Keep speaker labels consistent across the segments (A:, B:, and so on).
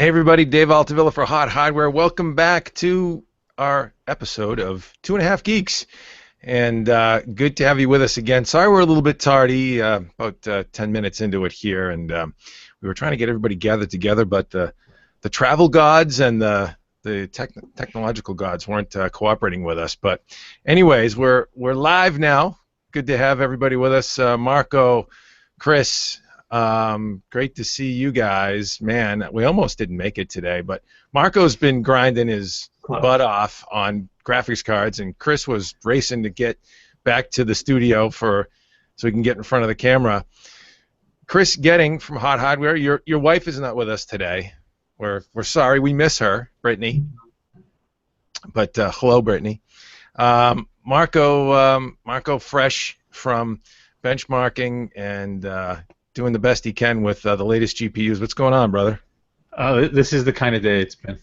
A: Hey everybody, Dave Altavilla for Hot Hardware. Welcome back to our episode of Two and a Half Geeks. And good to have you with us again. Sorry we're a little bit tardy, about 10 minutes into it here. And we were trying to get everybody gathered together, but the travel gods and the technological gods weren't cooperating with us. But anyways, we're live now. Good to have everybody with us. Marco, Chris, great to see you guys. Man, we almost didn't make it today, but Marco's been grinding his butt off on graphics cards, and Chris was racing to get back to the studio so he can get in front of the camera. Chris Getting from Hot Hardware, your wife is not with us today. We're sorry, we miss her, Brittany. But hello, Brittany. Marco fresh from benchmarking and doing the best he can with the latest GPUs. What's going on, brother?
B: This is the kind of day it's been.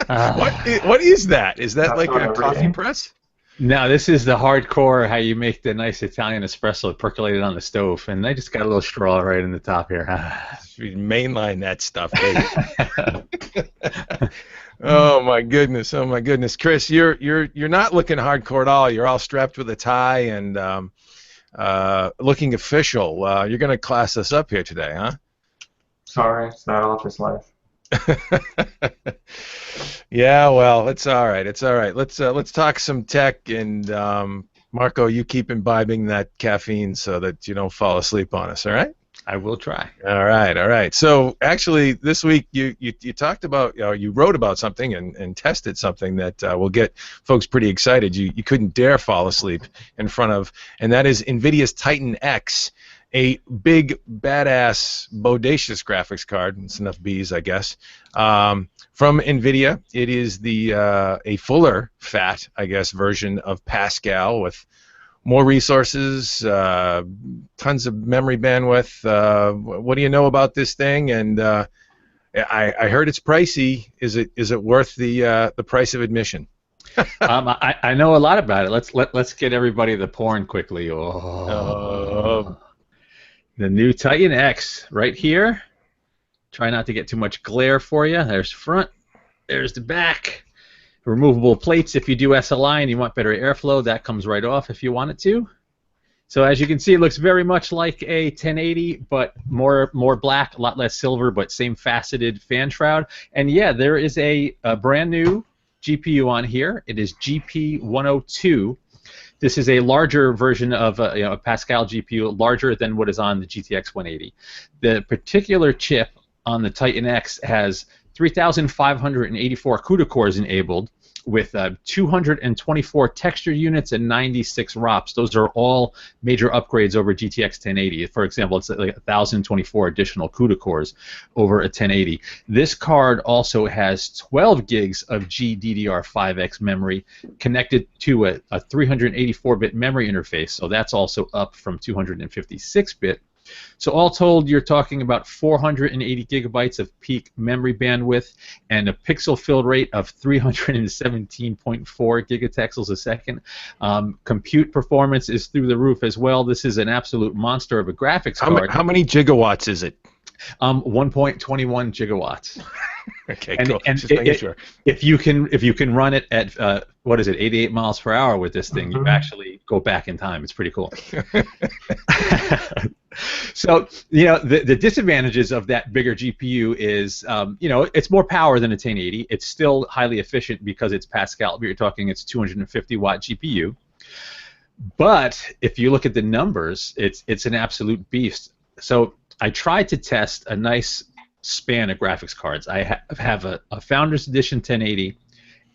A: What is that? Is that like a coffee press?
B: No, this is the hardcore how you make the nice Italian espresso percolated on the stove, and I just got a little straw right in the top here.
A: Mainline that stuff, baby. Oh my goodness, Chris, you're not looking hardcore at all. You're all strapped with a tie and looking official. You're going to class us up here today, huh?
C: Sorry, it's not all just life.
A: Yeah, well, it's all right. It's all right. Let's talk some tech, and Marco, you keep imbibing that caffeine so that you don't fall asleep on us. All right?
B: I will try.
A: All right. So actually, this week you talked about, you wrote about something and tested something that will get folks pretty excited. You couldn't dare fall asleep in front of, and that is NVIDIA's Titan X, a big, badass, bodacious graphics card. It's enough B's, I guess. From NVIDIA, it is a fuller fat, I guess, version of Pascal with more resources, tons of memory bandwidth. What do you know about this thing? And I heard it's pricey. Is it worth the price of admission?
B: I know a lot about it. Let's get everybody the porn quickly. The new Titan X right here. Try not to get too much glare for you. There's the front. There's the back. Removable plates if you do SLI and you want better airflow, that comes right off if you want it to. So as you can see, it looks very much like a 1080, but more black, a lot less silver, but same faceted fan shroud. And yeah, there is a brand new GPU on here. It is GP102. This is a larger version of a Pascal GPU, larger than what is on the GTX 180. The particular chip on the Titan X has 3,584 CUDA cores enabled with 224 texture units and 96 ROPs. Those are all major upgrades over GTX 1080. For example, it's like 1,024 additional CUDA cores over a 1080. This card also has 12 gigs of GDDR5X memory connected to a 384-bit memory interface, so that's also up from 256-bit. So all told, you're talking about 480 gigabytes of peak memory bandwidth and a pixel fill rate of 317.4 gigatexels a second. Compute performance is through the roof as well. This is an absolute monster of a graphics card.
A: How many gigawatts is it?
B: 1.21 gigawatts.
A: Okay, cool. Just making sure.
B: If you can run it at 88 miles per hour with this thing, you actually go back in time. It's pretty cool. So the disadvantages of that bigger GPU is it's more power than a 1080. It's still highly efficient because it's Pascal. But you're talking it's 250 watt GPU. But if you look at the numbers, it's an absolute beast. So I tried to test a nice span of graphics cards. I have a Founders Edition 1080,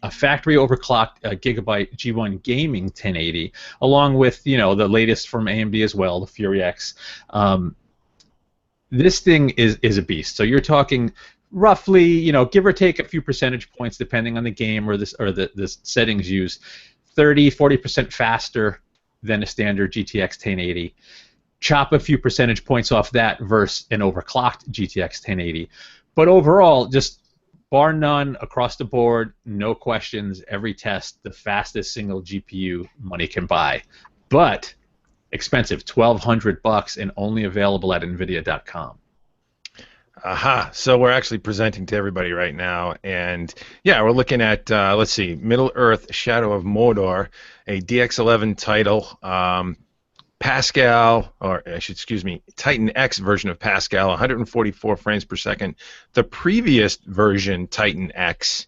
B: a factory overclocked Gigabyte G1 Gaming 1080, along with the latest from AMD as well, the Fury X. This thing is a beast. So you're talking roughly, give or take a few percentage points depending on the game or the settings used, 30-40% faster than a standard GTX 1080. Chop a few percentage points off that versus an overclocked GTX 1080. But overall, just bar none across the board, no questions, every test, the fastest single GPU money can buy. But expensive, $1,200 and only available at NVIDIA.com.
A: Aha. So we're actually presenting to everybody right now. And yeah, we're looking at, let's see, Middle Earth Shadow of Mordor, a DX11 title. Pascal, or I should, excuse me, Titan X version of Pascal, 144 frames per second. The previous version, Titan X,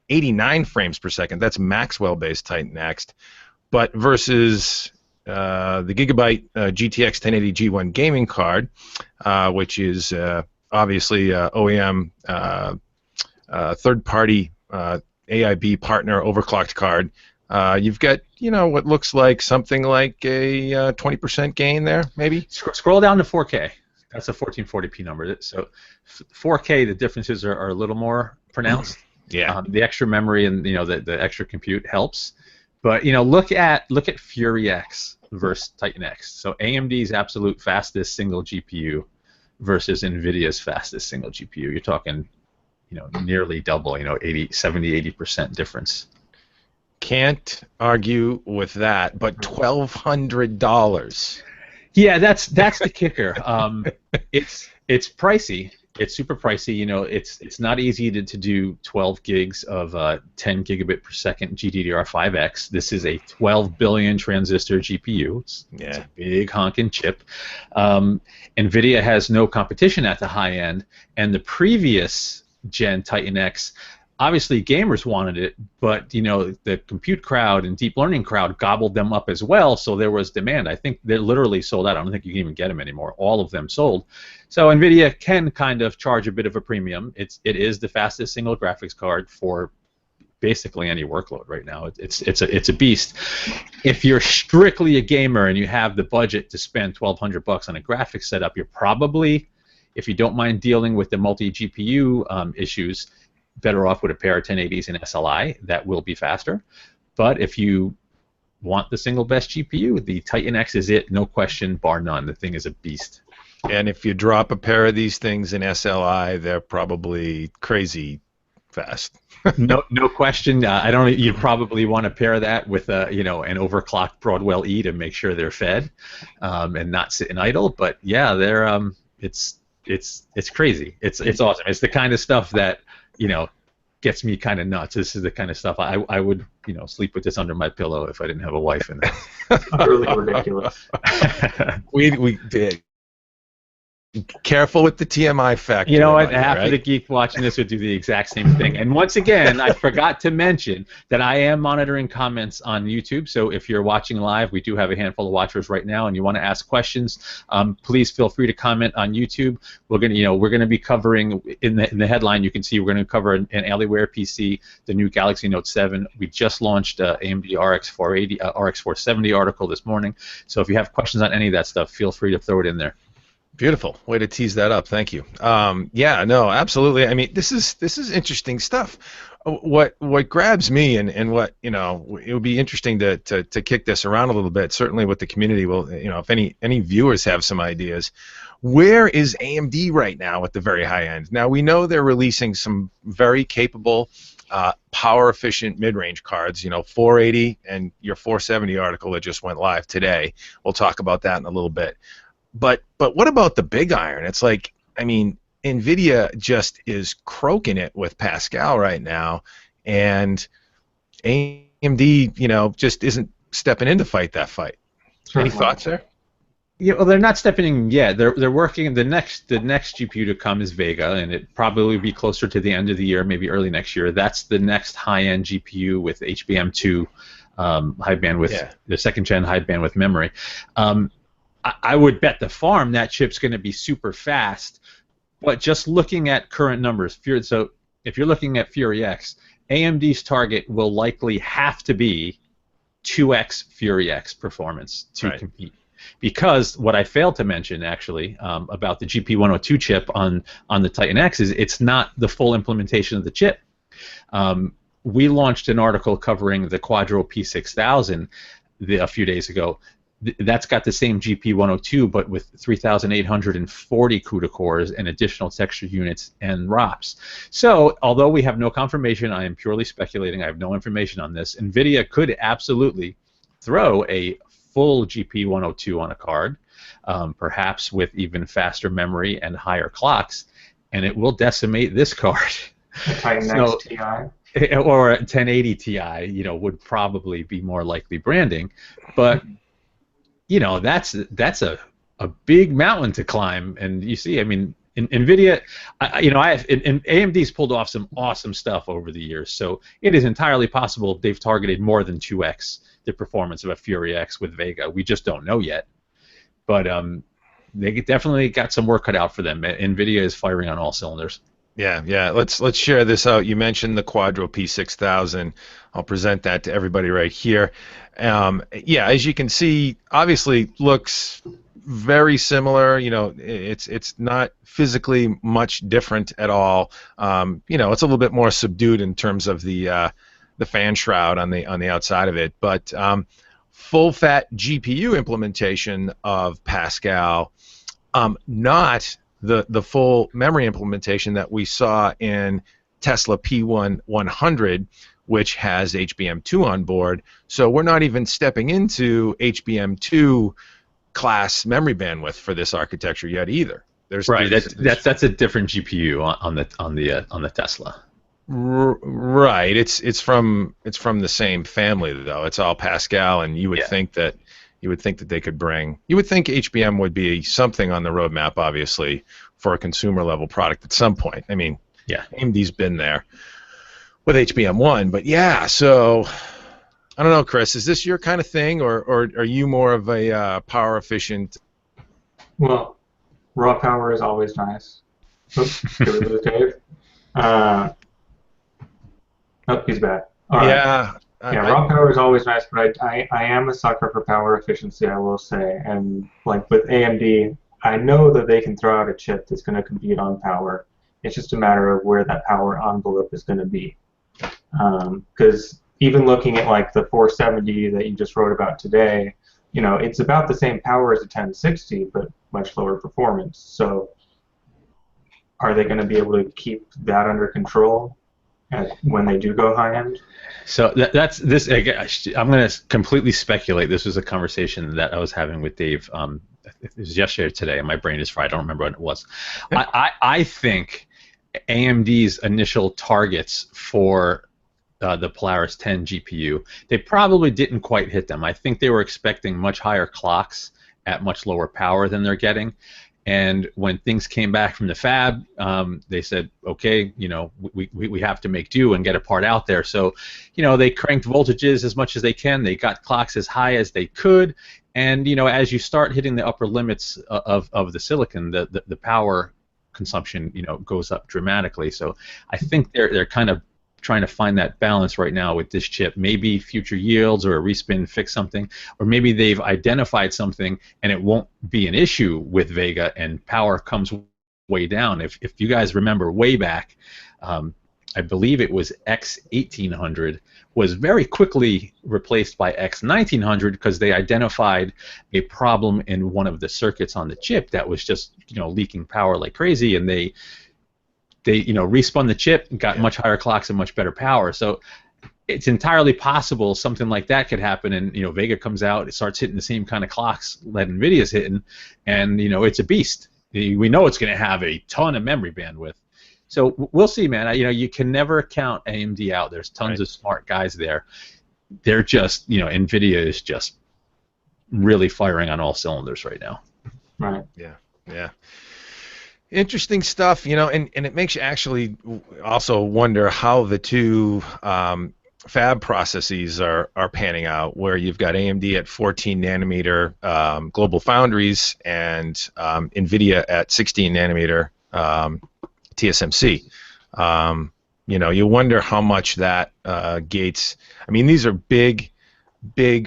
A: 89 frames per second. That's Maxwell-based Titan X. But versus the Gigabyte GTX 1080 G1 gaming card, which is obviously OEM third-party AIB partner overclocked card. You've got, what looks like something like a 20% gain there, maybe?
B: Scroll down to 4K. That's a 1440p number. So 4K, the differences are a little more pronounced.
A: Yeah.
B: The extra memory and the extra compute helps. But look at Fury X versus Titan X. So AMD's absolute fastest single GPU versus NVIDIA's fastest single GPU. You're talking, nearly double. 80% difference.
A: Can't argue with that, but $1,200.
B: Yeah, that's the kicker. It's pricey. It's super pricey. It's not easy to do 12 gigs of 10 gigabit per second GDDR5X. This is a 12 billion transistor GPU. It's a big honking chip. NVIDIA has no competition at the high end, and the previous gen Titan X, obviously gamers wanted it, but the compute crowd and deep learning crowd gobbled them up as well, so there was demand. I think they're literally sold out. I don't think you can even get them anymore. All of them sold. So NVIDIA can kind of charge a bit of a premium. It is the fastest single graphics card for basically any workload right now. It's a beast. If you're strictly a gamer and you have the budget to spend $1,200 on a graphics setup, you're probably, if you don't mind dealing with the multi-GPU issues, better off with a pair of 1080s and SLI. That will be faster. But if you want the single best GPU, the Titan X is it, no question, bar none. The thing is a beast.
A: And if you drop a pair of these things in SLI, they're probably crazy fast.
B: No question. You'd probably want to pair that with an overclocked Broadwell E to make sure they're fed and not sitting idle. But yeah, they're it's crazy. It's awesome. It's the kind of stuff that gets me kind of nuts. This is the kind of stuff I would, sleep with this under my pillow if I didn't have a wife in there.
C: Really ridiculous.
A: We did. Careful with the TMI factor.
B: You know what? Half of the geek watching this would do the exact same thing. And once again, I forgot to mention that I am monitoring comments on YouTube. So if you're watching live, we do have a handful of watchers right now, and you want to ask questions, please feel free to comment on YouTube. We're gonna be covering in the headline. You can see we're gonna cover an Alienware PC, the new Galaxy Note 7. We just launched AMD RX 480, RX 470 article this morning. So if you have questions on any of that stuff, feel free to throw it in there.
A: Beautiful way to tease that up. Thank you. Yeah, no, absolutely. I mean, this is interesting stuff. What grabs me and what it would be interesting to kick this around a little bit. Certainly, with the community will if any viewers have some ideas. Where is AMD right now at the very high end? Now we know they're releasing some very capable, power efficient mid-range cards. 480 and your 470 article that just went live today. We'll talk about that in a little bit. But what about the big iron? It's like, I mean, NVIDIA just is croaking it with Pascal right now, and AMD, just isn't stepping in to fight that fight. Any thoughts there?
B: Yeah, well, they're not stepping in yet. They're working. The next GPU to come is Vega, and it probably will be closer to the end of the year, maybe early next year. That's the next high-end GPU with HBM2 high bandwidth, the second gen high bandwidth memory. I would bet the farm that chip's going to be super fast, but just looking at current numbers, so if you're looking at Fury X, AMD's target will likely have to be 2x Fury X performance to compete. Because what I failed to mention, actually, about the GP102 chip on the Titan X is it's not the full implementation of the chip. We launched an article covering the Quadro P6000 a few days ago. That's got the same GP102, but with 3,840 CUDA cores and additional texture units and ROPs. So, although we have no confirmation, I am purely speculating. I have no information on this. NVIDIA could absolutely throw a full GP102 on a card, perhaps with even faster memory and higher clocks, and it will decimate this card.
C: A Titan
B: So,
C: X Ti.
B: or a 1080 Ti, would probably be more likely branding, but that's a big mountain to climb, and you see, I mean, NVIDIA, and AMD's pulled off some awesome stuff over the years, so it is entirely possible they've targeted more than 2x the performance of a Fury X with Vega. We just don't know yet, but they definitely got some work cut out for them. NVIDIA is firing on all cylinders.
A: Yeah. Let's share this out. You mentioned the Quadro P6000. I'll present that to everybody right here. As you can see, obviously looks very similar. It's not physically much different at all. It's a little bit more subdued in terms of the fan shroud on the outside of it, but full fat GPU implementation of Pascal, not the full memory implementation that we saw in Tesla P1100, which has HBM2 on board. So we're not even stepping into HBM2 class memory bandwidth for this architecture yet either.
B: That's a different GPU on the Tesla.
A: Right. It's from the same family though. It's all Pascal, and you would think that they could bring. You would think HBM would be something on the roadmap, obviously, for a consumer level product at some point. I mean, AMD's been there with HBM1, but so I don't know, Chris. Is this your kind of thing, or are you more of a power efficient?
C: Well, raw power is always nice. Oops, did we lose Dave? He's back. All right. Raw power is always nice, but I am a sucker for power efficiency, I will say. And like with AMD, I know that they can throw out a chip that's going to compete on power. It's just a matter of where that power envelope is going to be. Because even looking at like the 470 that you just wrote about today, it's about the same power as a 1060, but much lower performance. So are they going to be able to keep that under control when they do go high end?
B: So that's this. I'm going to completely speculate. This was a conversation that I was having with Dave. It was yesterday or today, and my brain is fried. I don't remember when it was. I think AMD's initial targets for the Polaris 10 GPU, they probably didn't quite hit them. I think they were expecting much higher clocks at much lower power than they're getting. And when things came back from the fab, they said, okay, we have to make do and get a part out there. So, they cranked voltages as much as they can. They got clocks as high as they could. And, as you start hitting the upper limits of the silicon, the power consumption, goes up dramatically. So I think they're kind of trying to find that balance right now with this chip. Maybe future yields or a respin fix something, or maybe they've identified something and it won't be an issue with Vega and power comes way down. If you guys remember way back, I believe it was X1800 was very quickly replaced by X1900 because they identified a problem in one of the circuits on the chip that was just leaking power like crazy, and they respun the chip and got much higher clocks and much better power. So it's entirely possible something like that could happen, and Vega comes out, it starts hitting the same kind of clocks that NVIDIA's hitting, and it's a beast. We know it's going to have a ton of memory bandwidth. So we'll see, man. You can never count AMD out. There's tons of smart guys there. They're just, NVIDIA is just really firing on all cylinders right now.
C: Right.
A: Yeah. Interesting stuff, and it makes you actually also wonder how the two fab processes are panning out, where you've got AMD at 14 nanometer Global Foundries and NVIDIA at 16 nanometer TSMC. You wonder how much that gates. I mean, these are big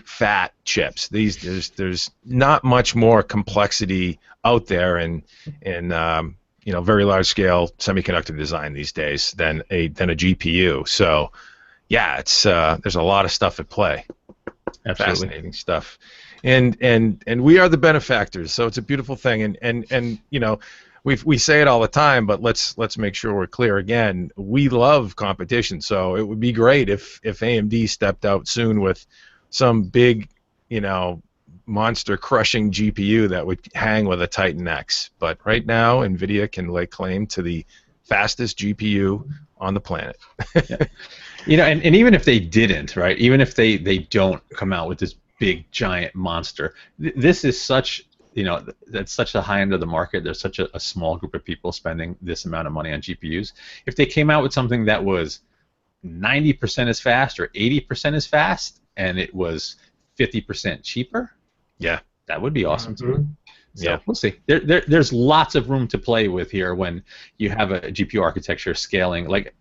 A: fat chips. There's not much more complexity out there in very large scale semiconductor design these days than a GPU. So it's there's a lot of stuff at play.
B: Absolutely.
A: Fascinating stuff. And we are the benefactors, so it's a beautiful thing. And we say it all the time, but let's make sure we're clear again. We love competition, so it would be great if AMD stepped out soon with some big, monster-crushing GPU that would hang with a Titan X. But right now, NVIDIA can lay claim to the fastest GPU on the planet.
B: Yeah. You know, and even if they didn't, right? Even if they don't come out with this big giant monster, this is such, you know, that's such a high end of the market. There's such a small group of people spending this amount of money on GPUs. If they came out with something that was 90% as fast or 80% as fast, and it was 50% cheaper,
A: yeah,
B: that would be awesome too. So
A: yeah,
B: we'll see. There's lots of room to play with here when you have a GPU architecture scaling. Like,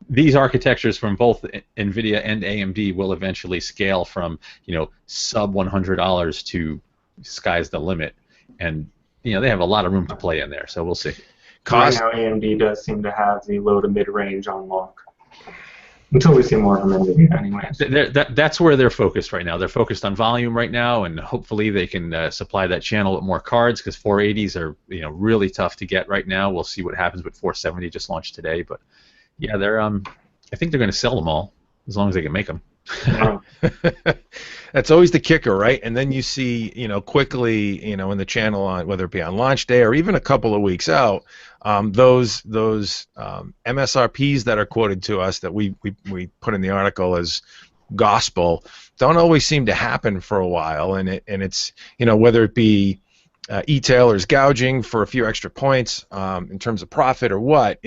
B: these architectures from both NVIDIA and AMD will eventually scale from, you know, sub $100 to sky's the limit, and you know they have a lot of room to play in there. So we'll see.
C: Right now, AMD does seem to have the low to mid range on lock. Until we see more from NVIDIA, anyways.
B: That's where they're focused right now. They're focused on volume right now, and hopefully they can supply that channel with more cards, because 480s are, you know, really tough to get right now. We'll see what happens with 470 just launched today, but yeah, they're I think they're going to sell them all as long as they can make them.
A: That's always the kicker, right? And then you see, you know, quickly, you know, in the channel, on whether it be on launch day or even a couple of weeks out, those MSRPs that are quoted to us that we put in the article as gospel don't always seem to happen for a while, and it's, you know, whether it be e-tailers gouging for a few extra points in terms of profit or what,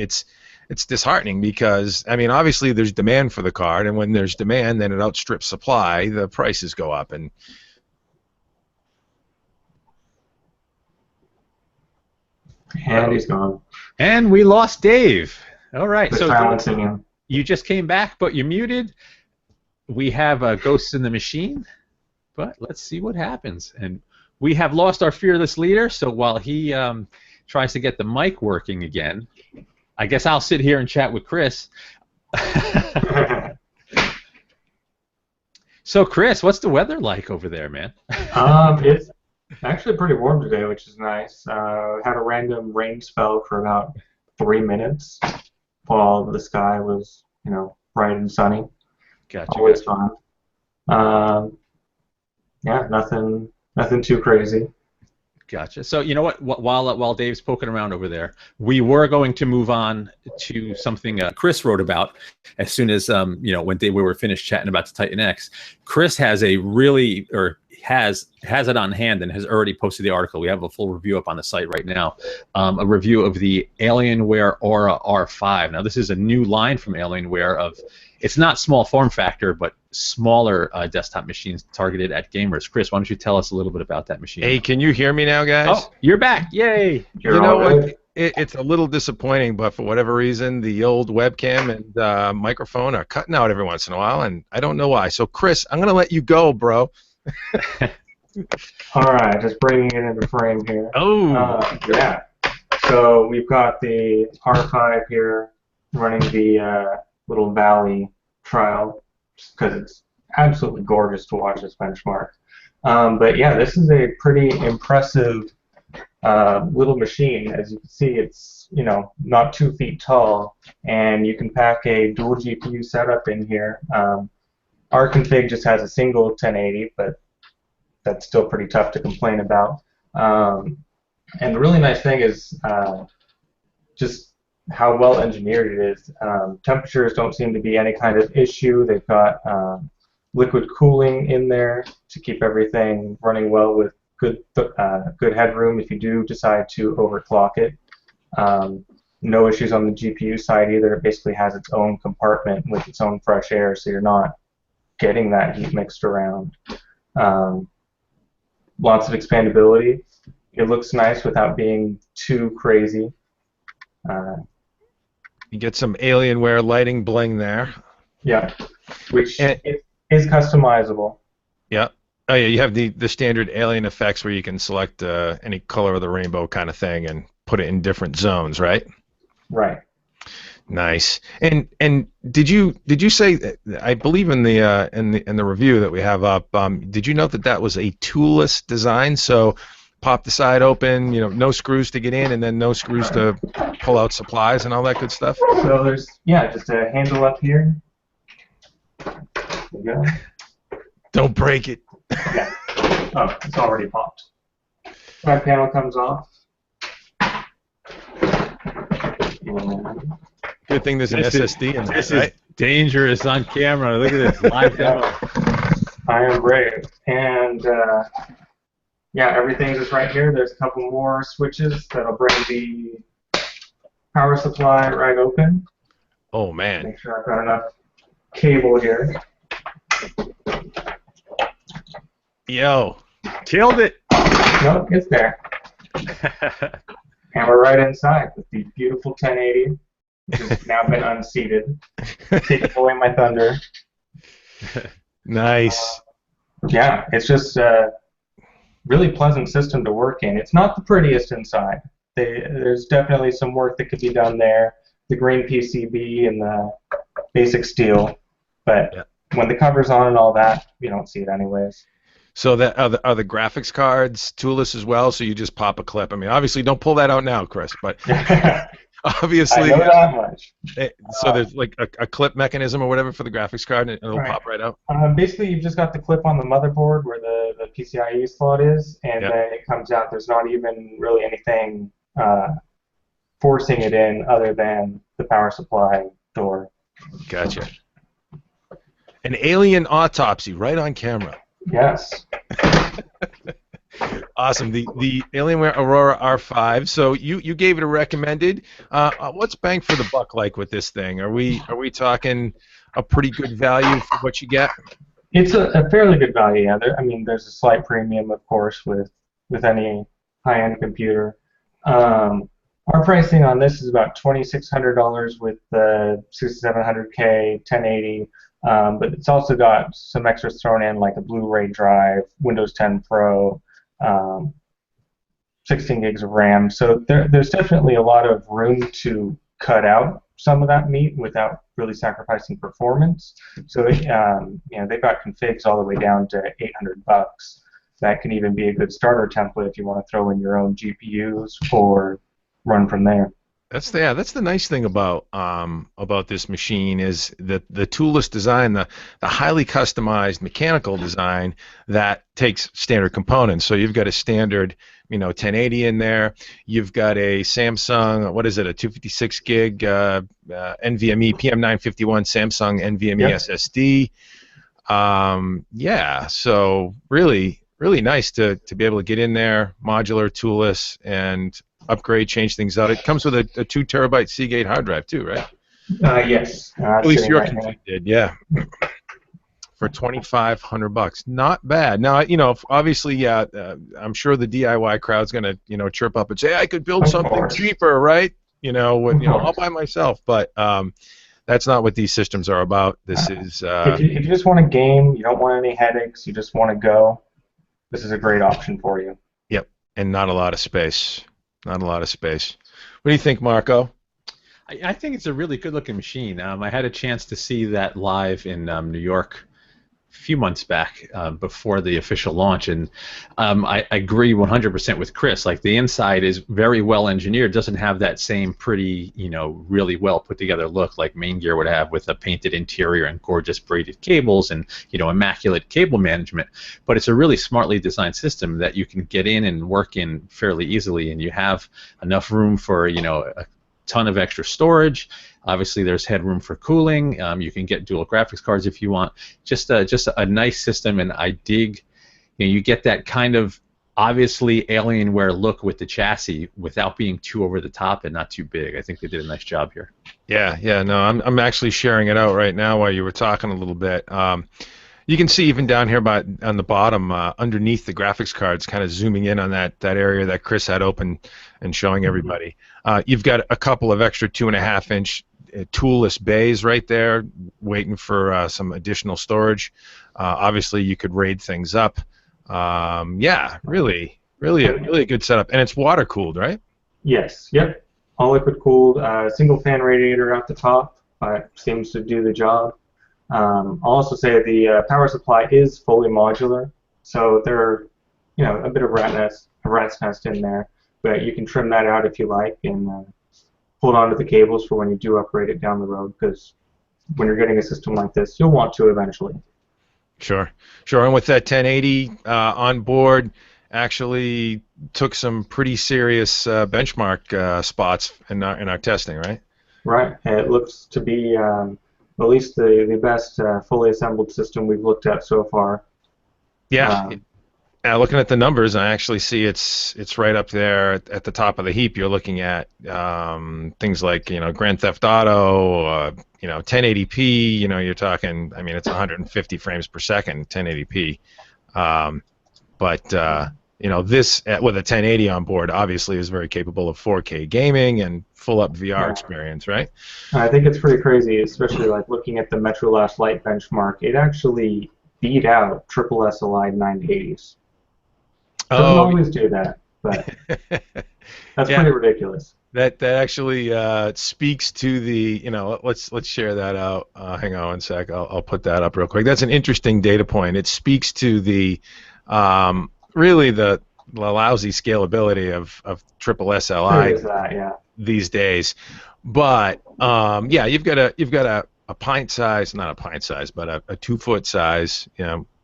A: it's disheartening, because, I mean, obviously there's demand for the card, and when there's demand, then it outstrips supply, the prices go up. And
C: he's gone.
B: And we lost Dave. All right,
C: We're
B: so
C: silencing him.
B: You just came back, but you're muted. We have Ghosts in the Machine, but let's see what happens. And we have lost our fearless leader, so while he tries to get the mic working again, I guess I'll sit here and chat with Chris. So, Chris, what's the weather like over there, man?
C: It's actually pretty warm today, which is nice. Had a random rain spell for about 3 minutes while the sky was, you know, bright and sunny.
B: Gotcha.
C: Always fun. Yeah, nothing too crazy.
B: Gotcha. So, you know what? While Dave's poking around over there, we were going to move on to something Chris wrote about as soon as you know, when we were finished chatting about the Titan X. Chris has a really, or has it on hand and has already posted the article. We have a full review up on the site right now. A review of the Alienware Aura R5. Now, this is a new line from Alienware of, it's not small form factor, but smaller desktop machines targeted at gamers. Chris, why don't you tell us a little bit about that machine?
A: Hey, can you hear me now, guys?
B: Oh, you're back. Yay.
A: You know what? It's a little disappointing, but for whatever reason, the old webcam and microphone are cutting out every once in a while, and I don't know why. So, Chris, I'm going to let you go, bro.
C: All right, just bringing it into frame here.
B: Oh.
C: Yeah. So we've got the R5 here running the little Valley trial, because it's absolutely gorgeous to watch this benchmark. But yeah, this is a pretty impressive little machine. As you can see, it's, you know, not 2 feet tall, and you can pack a dual GPU setup in here. Our config just has a single 1080, but that's still pretty tough to complain about. And the really nice thing is just how well engineered it is. Temperatures don't seem to be any kind of issue. They've got liquid cooling in there to keep everything running well with good headroom if you do decide to overclock it. No issues on the GPU side either. It basically has its own compartment with its own fresh air, so you're not getting that heat mixed around. Lots of expandability. It looks nice without being too crazy.
A: You get some Alienware lighting bling there.
C: Yeah, which is customizable.
A: Yeah. Oh yeah, you have the standard Alien effects where you can select any color of the rainbow kind of thing and put it in different zones, right?
C: Right.
A: Nice. And did you say, I believe in the review that we have up, did you note that was a toolless design? So pop the side open, you know, no screws to get in, and then no screws to pull out supplies and all that good stuff?
C: So there's, yeah, just a handle up here. There you go.
A: Don't break it.
C: Yeah. Oh, it's already popped. Side panel comes off.
A: Good thing there's an SSD in there,
B: this
A: right?
B: Is dangerous on camera. Look at this live demo.
C: I am brave. And yeah, everything's just right here. There's a couple more switches that'll bring the power supply right open.
A: Oh, man.
C: Make sure I've got enough cable here.
A: Yo.
B: Killed it.
C: Nope, it's there. And we're right inside with the beautiful 1080, which has now been unseated. Taking away my thunder.
A: Nice.
C: Yeah, it's just a really pleasant system to work in. It's not the prettiest inside. There's definitely some work that could be done there. The green PCB and the basic steel. But when the cover's on and all that, you don't see it anyways.
A: So that are the graphics cards toolless as well? So you just pop a clip. I mean, obviously, don't pull that out now, Chris. But obviously,
C: I know that much.
A: So there's like a clip mechanism or whatever for the graphics card, and it'll pop right out.
C: Basically, you've just got the clip on the motherboard where the PCIe slot is, and then it comes out. There's not even really anything forcing it in other than the power supply door.
A: Gotcha. An alien autopsy right on camera.
C: Yes.
A: Awesome. The Alienware Aurora R5. So you gave it a recommended. What's bang for the buck like with this thing? Are we talking a pretty good value for what you get?
C: It's a fairly good value. Yeah. I mean, there's a slight premium, of course, with any high-end computer. Our pricing on this is about $2,600 with the 6700K 1080. But it's also got some extras thrown in, like a Blu-ray drive, Windows 10 Pro, 16 gigs of RAM. So there's definitely a lot of room to cut out some of that meat without really sacrificing performance. So they've got configs all the way down to $800. That can even be a good starter template if you want to throw in your own GPUs or run from there.
A: That's the nice thing about this machine is that the toolless design, the highly customized mechanical design that takes standard components. So you've got a standard 1080 in there. You've got a Samsung, what is it, a 256 gig NVMe PM951 Samsung NVMe SSD. So really nice to be able to get in there, modular, toolless, and upgrade, change things out. It comes with a 2 terabyte Seagate hard drive too, right?
C: Yes.
A: At least your config did, yeah. For $2,500, not bad. Now, obviously, I'm sure the DIY crowd's gonna, chirp up and say, I could build something cheaper, right? All by myself. But that's not what these systems are about. This is.
C: If you just want to game, you don't want any headaches, you just want to go, this is a great option for you.
A: Yep, and not a lot of space. Not a lot of space. What do you think, Marco?
B: I think it's a really good-looking machine. I had a chance to see that live in New York a few months back before the official launch, and I agree 100% with Chris. Like, the inside is very well engineered. Doesn't have that same pretty, really well put together look like Main Gear would have with a painted interior and gorgeous braided cables and immaculate cable management. But it's a really smartly designed system that you can get in and work in fairly easily, and you have enough room for a ton of extra storage. Obviously, there's headroom for cooling. You can get dual graphics cards if you want. Just a nice system, and I dig. You get that kind of obviously Alienware look with the chassis without being too over the top and not too big. I think they did a nice job here.
A: Yeah. No, I'm actually sharing it out right now while you were talking a little bit. You can see even down here on the bottom, underneath the graphics cards, kind of zooming in on that area that Chris had open and showing everybody. You've got a couple of extra 2.5-inch toolless bays right there, waiting for some additional storage. Obviously, you could raid things up. Really a good setup, and it's water cooled, right?
C: Yes. Yep. All liquid cooled. Single fan radiator at the top seems to do the job. I'll also say the power supply is fully modular, so there, a bit of rat's nest in there, but you can trim that out if you like and hold on to the cables for when you do upgrade it down the road, because when you're getting a system like this, you'll want to eventually.
A: Sure, sure. And with that 1080 on board, actually took some pretty serious benchmark spots in our testing, right?
C: Right. It looks to be at least the best fully assembled system we've looked at so far.
A: Yeah. Looking at the numbers, I actually see it's right up there at the top of the heap. You're looking at things like Grand Theft Auto, 1080p. You're talking. I mean, it's 150 frames per second, 1080p. But this with a 1080 on board obviously is very capable of 4K gaming and full up VR experience, right?
C: I think it's pretty crazy, especially like looking at the Metro Last Light benchmark. It actually beat out triple SLI 980s. Doesn't always do that, but that's pretty ridiculous.
A: That actually speaks to the let's share that out. Hang on one sec. I'll put that up real quick. That's an interesting data point. It speaks to the really the lousy scalability of triple SLI these days. But you've got a pint size, not a pint size, but a 2-foot size,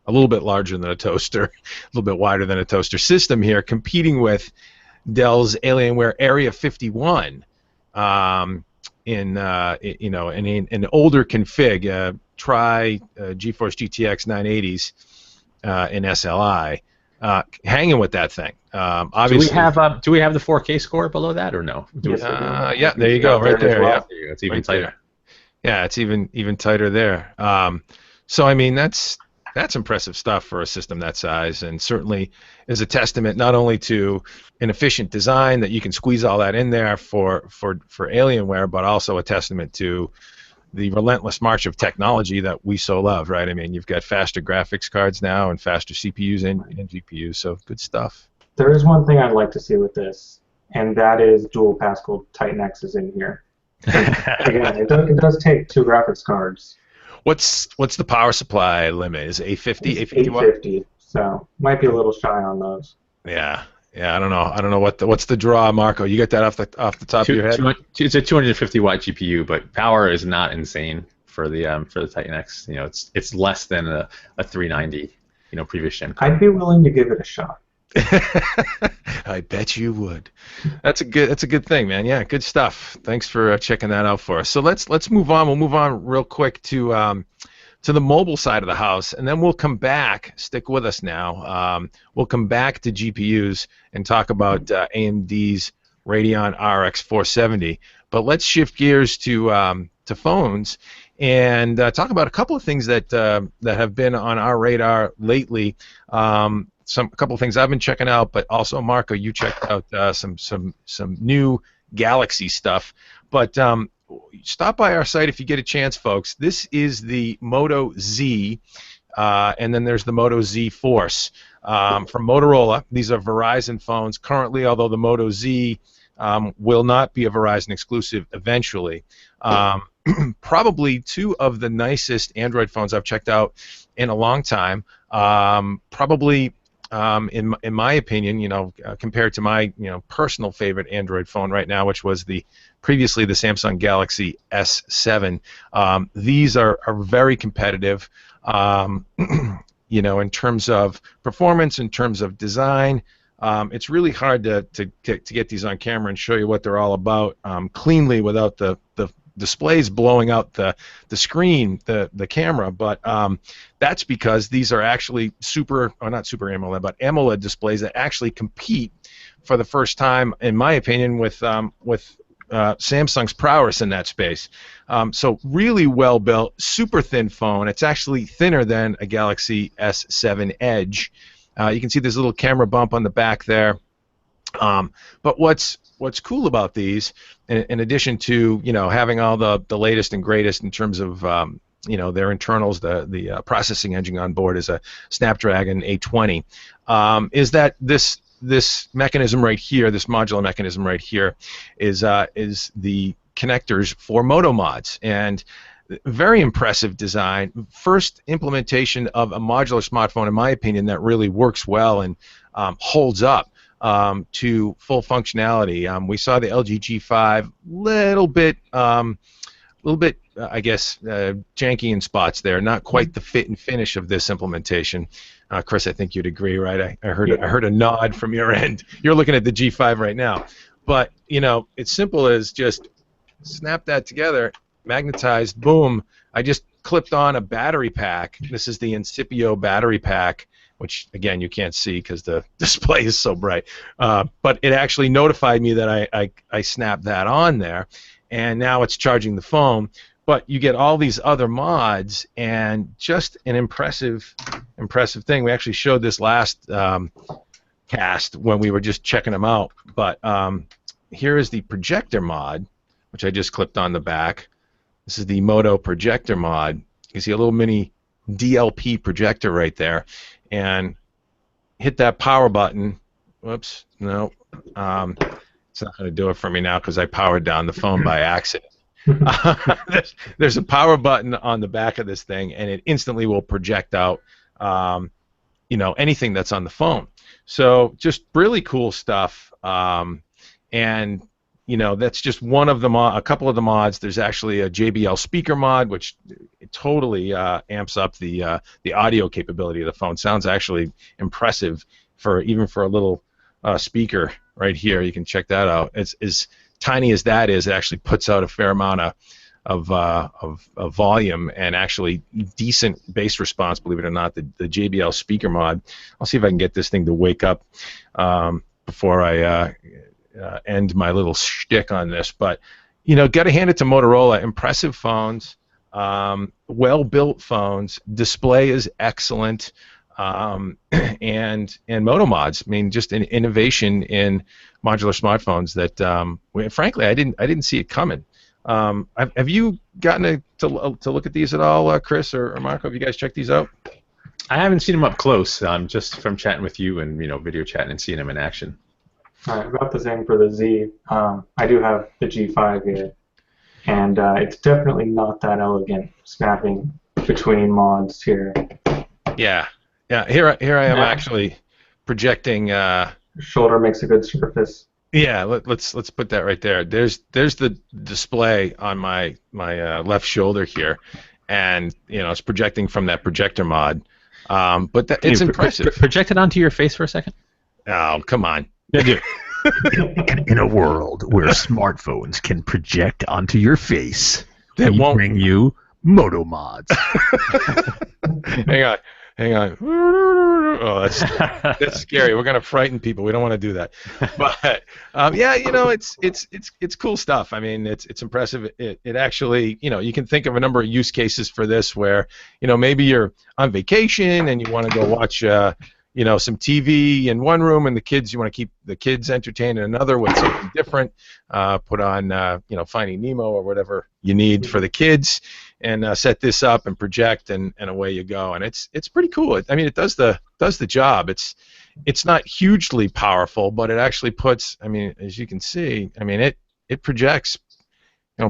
A: a little bit larger than a toaster, a little bit wider than a toaster system here, competing with Dell's Alienware Area 51 in an older config. Try GeForce GTX 980s in SLI, hanging with that thing. Obviously,
B: do we have the 4K score below that or no?
A: Yeah, there you go, right there. Yeah,
B: it's even tighter.
A: Yeah, it's even tighter there. So I mean that's impressive stuff for a system that size, and certainly is a testament not only to an efficient design that you can squeeze all that in there for Alienware, but also a testament to the relentless march of technology that we so love, right? I mean, you've got faster graphics cards now and faster CPUs and GPUs, so good stuff.
C: There is one thing I'd like to see with this, and that is dual Pascal Titan X's in here. Again, it does take 2 graphics cards.
A: What's the power supply limit? Is it 850?
C: 850, so might be a little shy on those.
A: Yeah, I don't know what's the draw, Marco. You get that off the top of your head?
B: It's a 250 watt GPU, but power is not insane for the Titan X. It's less than a 390, previous gen card.
C: I'd be willing to give it a shot.
A: I bet you would. That's a good thing, man. Yeah, good stuff. Thanks for checking that out for us. So let's move on. We'll move on real quick to the mobile side of the house, and then we'll come back. Stick with us now. We'll come back to GPUs and talk about AMD's Radeon RX 470. But let's shift gears to phones and talk about a couple of things that have been on our radar lately. A couple of things I've been checking out, but also Marco, you checked out some new Galaxy stuff. But stop by our site if you get a chance, folks. This is the Moto Z, and then there's the Moto Z Force from Motorola. These are Verizon phones currently, although the Moto Z will not be a Verizon exclusive eventually. Probably 2 of the nicest Android phones I've checked out in a long time. Probably. In my opinion, compared to my personal favorite Android phone right now, which was previously the Samsung Galaxy S7, these are very competitive, in terms of performance, in terms of design. It's really hard to get these on camera and show you what they're all about cleanly without the displays blowing out the screen, the camera, but that's because these are actually not Super AMOLED, but AMOLED displays that actually compete for the first time, in my opinion, with Samsung's prowess in that space. So really well built, super thin phone. It's actually thinner than a Galaxy S7 Edge. You can see this little camera bump on the back there. But what's cool about these, in addition to having all the latest and greatest in terms of their internals, the processing engine on board is a Snapdragon 820, is that this mechanism right here, this modular mechanism right here, is the connectors for Moto Mods, and very impressive design. First implementation of a modular smartphone, in my opinion, that really works well and holds up to full functionality. We saw the LG G5 little bit little bit, I guess, janky in spots there. Not quite the fit and finish of this implementation. Chris, I think you'd agree, right? I heard a nod from your end. You're looking at the G5 right now, but it's simple as just snap that together, magnetized, boom. I just clipped on a battery pack. This is the Incipio battery pack, which again you can't see because the display is so bright. But it actually notified me that I snapped that on there, and now it's charging the phone. But you get all these other mods, and just an impressive thing. We actually showed this last cast when we were just checking them out. But here is the projector mod, which I just clipped on the back. This is the Moto projector mod. You see a little mini DLP projector right there, and hit that power button. Whoops, no, it's not going to do it for me now because I powered down the phone by accident. There's a power button on the back of this thing, and it instantly will project out, anything that's on the phone. So just really cool stuff, and that's just one of the a couple of the mods. There's actually a JBL speaker mod, which totally amps up the audio capability of the phone. Sounds actually impressive even for a little speaker right here. You can check that out. It's as tiny as that is. It actually puts out a fair amount of volume and actually decent bass response. Believe it or not, the JBL speaker mod. I'll see if I can get this thing to wake up before I end my little shtick on this. But got to hand it to Motorola. Impressive phones, well-built phones. Display is excellent, and Moto mods. I mean, just an innovation in modular smartphones that, frankly, I didn't see it coming. Have you gotten to look at these at all, Chris or Marco? Have you guys checked these out?
B: I haven't seen them up close. Just from chatting with you and video chatting and seeing them in action.
C: All right, about the same for the Z. I do have the G5 here, and it's definitely not that elegant snapping between mods here.
A: Yeah. Here I am actually projecting.
C: Shoulder makes a good surface.
A: Yeah, let's put that right there. There's the display on my left shoulder here, and it's projecting from that projector mod. But it's impressive.
B: Project it onto your face for a second.
A: Oh, come on.
D: In a world where smartphones can project onto your face, we bring you Moto mods.
A: Hang on. Oh, that's scary. We're gonna frighten people. We don't want to do that. But it's cool stuff. I mean, it's impressive. It actually, you can think of a number of use cases for this where, maybe you're on vacation and you want to go watch some TV in one room, and you want to keep the kids entertained in another with something different. Put on, Finding Nemo or whatever you need for the kids, and set this up and project, and away you go. And it's pretty cool. I mean, it does the job. It's not hugely powerful, but it actually puts. I mean, as you can see, I mean, it projects,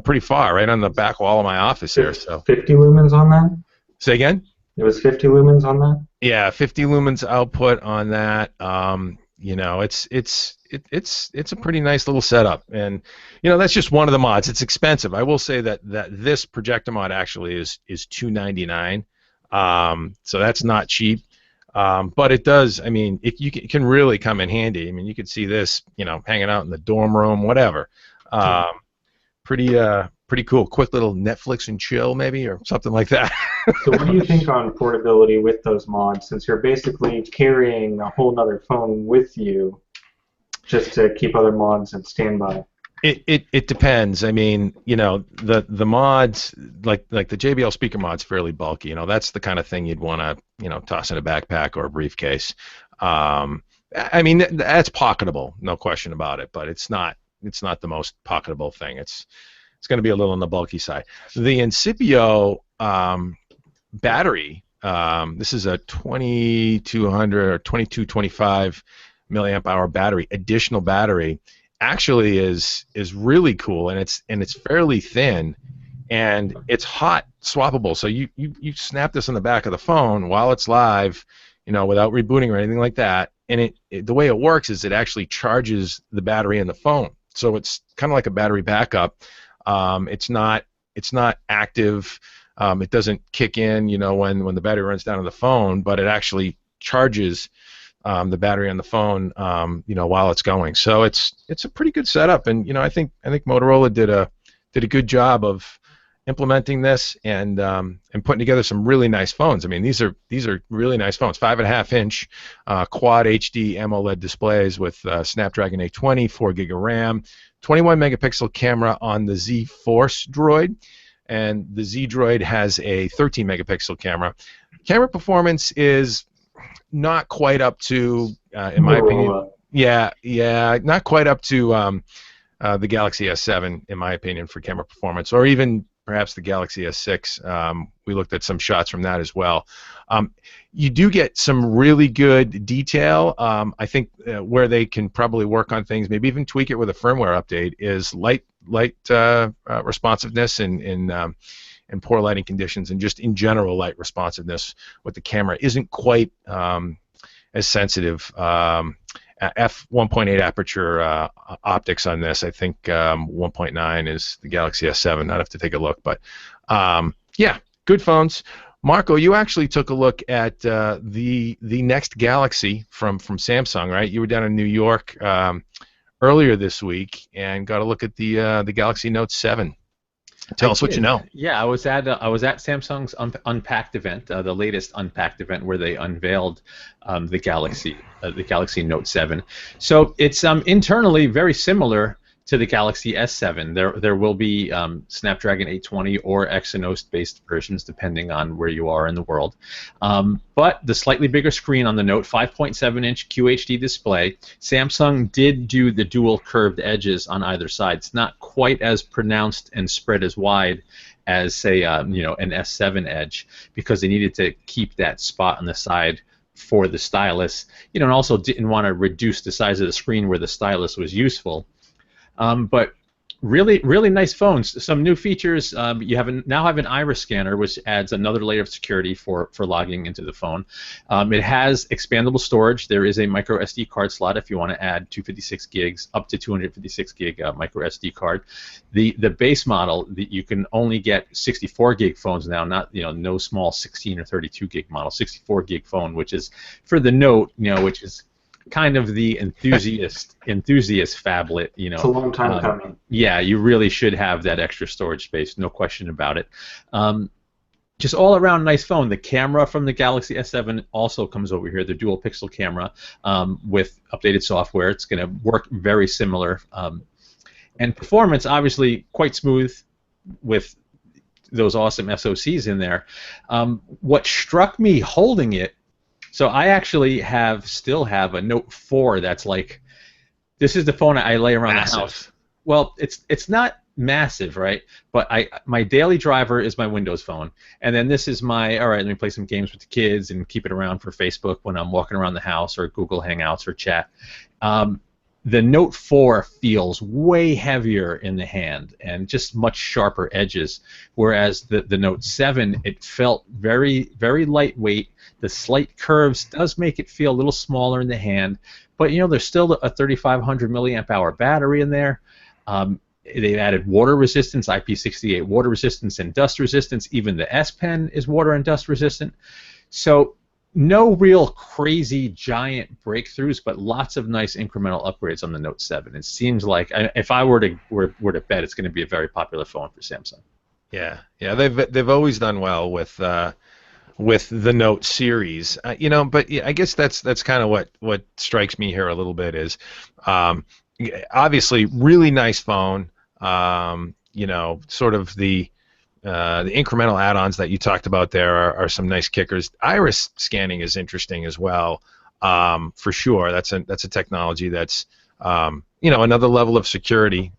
A: pretty far, right on the back wall of my office here. So 50
C: lumens on that.
A: Say again.
C: It was 50 lumens on that?
A: Yeah, 50 lumens output on that. It's a pretty nice little setup, and that's just one of the mods. It's expensive. I will say that this projector mod actually is $299, so that's not cheap. But it does. I mean, it can really come in handy. I mean, you could see this, hanging out in the dorm room, whatever. Pretty cool. Quick little Netflix and chill, maybe, or something like that.
C: So what do you think on portability with those mods, since you're basically carrying a whole nother phone with you just to keep other mods in standby?
A: It depends. I mean, the mods, like the JBL speaker mod's fairly bulky. That's the kind of thing you'd want to, toss in a backpack or a briefcase. I mean, that's pocketable, no question about it, but it's not the most pocketable thing. It's going to be a little on the bulky side. The Incipio battery, this is a 2200 or 2225 milliamp hour battery, additional battery, actually is really cool, and it's fairly thin, and it's hot swappable. So you snap this on the back of the phone while it's live, without rebooting or anything like that, and the way it works is it actually charges the battery in the phone. So it's kind of like a battery backup. It's not it's not active. It doesn't kick in, when the battery runs down on the phone, but it actually charges the battery on the phone, while it's going. So it's a pretty good setup, and I think Motorola did a good job of implementing this and putting together some really nice phones. I mean, these are really nice phones. 5.5-inch quad HD AMOLED displays with Snapdragon 820, 4 gig of RAM, 21 megapixel camera on the Z Force Droid, and the Z Droid has a 13 megapixel camera. Camera performance is not quite up to, in my opinion, not quite up to the Galaxy S7, in my opinion, for camera performance, or even perhaps the Galaxy S6. We looked at some shots from that as well. You do get some really good detail. I think where they can probably work on things, maybe even tweak it with a firmware update, is light responsiveness in poor lighting conditions, and just in general light responsiveness with the camera isn't quite as sensitive. F1.8 aperture optics on this. I think 1.9 is the Galaxy S7. I'd have to take a look, but yeah, good phones. Marco, you actually took a look at the next Galaxy from Samsung, right? You were down in New York earlier this week and got a look at the Galaxy Note 7. Tell us what you know.
B: Yeah, I was at Samsung's Unpacked event, the latest Unpacked event, where they unveiled the Galaxy Note 7. So it's internally very similar to the Galaxy S7. There will be Snapdragon 820 or Exynos-based versions, depending on where you are in the world. But the slightly bigger screen on the Note, 5.7-inch QHD display. Samsung did do the dual curved edges on either side. It's not quite as pronounced and spread as wide as, say, an S7 edge, because they needed to keep that spot on the side for the stylus, and also didn't want to reduce the size of the screen where the stylus was useful. But really, really nice phones. Some new features. You now have an iris scanner, which adds another layer of security for logging into the phone. It has expandable storage. There is a micro SD card slot if you want to add 256 gigs, up to 256 gig micro SD card. The base model, you can only get 64 gig phones now, not no small 16 or 32 gig model. 64 gig phone, which is for the Note, which is kind of the enthusiast phablet,
C: It's a long time coming.
B: Yeah, you really should have that extra storage space, no question about it. Just all around nice phone. The camera from the Galaxy S7 also comes over here, the dual pixel camera with updated software. It's going to work very similar. And performance, obviously, quite smooth with those awesome SoCs in there. What struck me holding it, so I actually still have a Note 4 that's like, this is the phone I lay around the house. Well, it's not massive, right? But my daily driver is my Windows phone, and then this is my, all right, let me play some games with the kids and keep it around for Facebook when I'm walking around the house, or Google Hangouts or chat. The Note 4 feels way heavier in the hand and just much sharper edges, whereas the Note 7, it felt very, very lightweight. The slight curves does make it feel a little smaller in the hand, but there's still a 3,500 milliamp hour battery in there. They've added water resistance, IP68 water resistance and dust resistance. Even the S Pen is water and dust resistant. So no real crazy giant breakthroughs, but lots of nice incremental upgrades on the Note 7. It seems like, if I were to bet, it's going to be a very popular phone for Samsung.
A: Yeah, they've always done well with the Note series, But I guess that's kind of what strikes me here a little bit is, obviously, really nice phone. Sort of the incremental add-ons that you talked about there are some nice kickers. Iris scanning is interesting as well, for sure. That's a technology that's another level of security,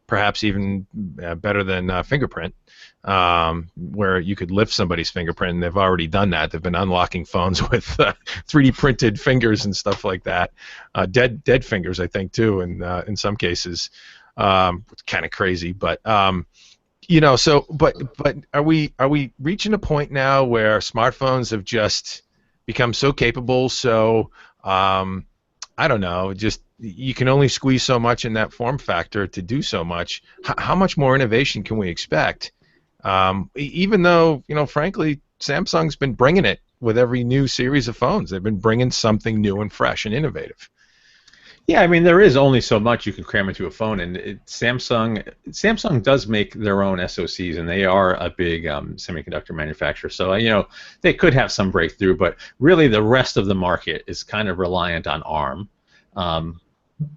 A: perhaps even better than fingerprint, where you could lift somebody's fingerprint, and they've already done that. They've been unlocking phones with 3D printed fingers and stuff like that, dead fingers, I think, too, in some cases. It's kind of crazy, but but are we reaching a point now where smartphones have just become so capable? So I don't know, just you can only squeeze so much in that form factor to do so much. How much more innovation can we expect? Even though, frankly, Samsung's been bringing it with every new series of phones. They've been bringing something new and fresh and innovative.
B: Yeah, I mean, there is only so much you can cram into a phone, and Samsung does make their own SoCs, and they are a big semiconductor manufacturer. So, they could have some breakthrough, but really the rest of the market is kind of reliant on ARM.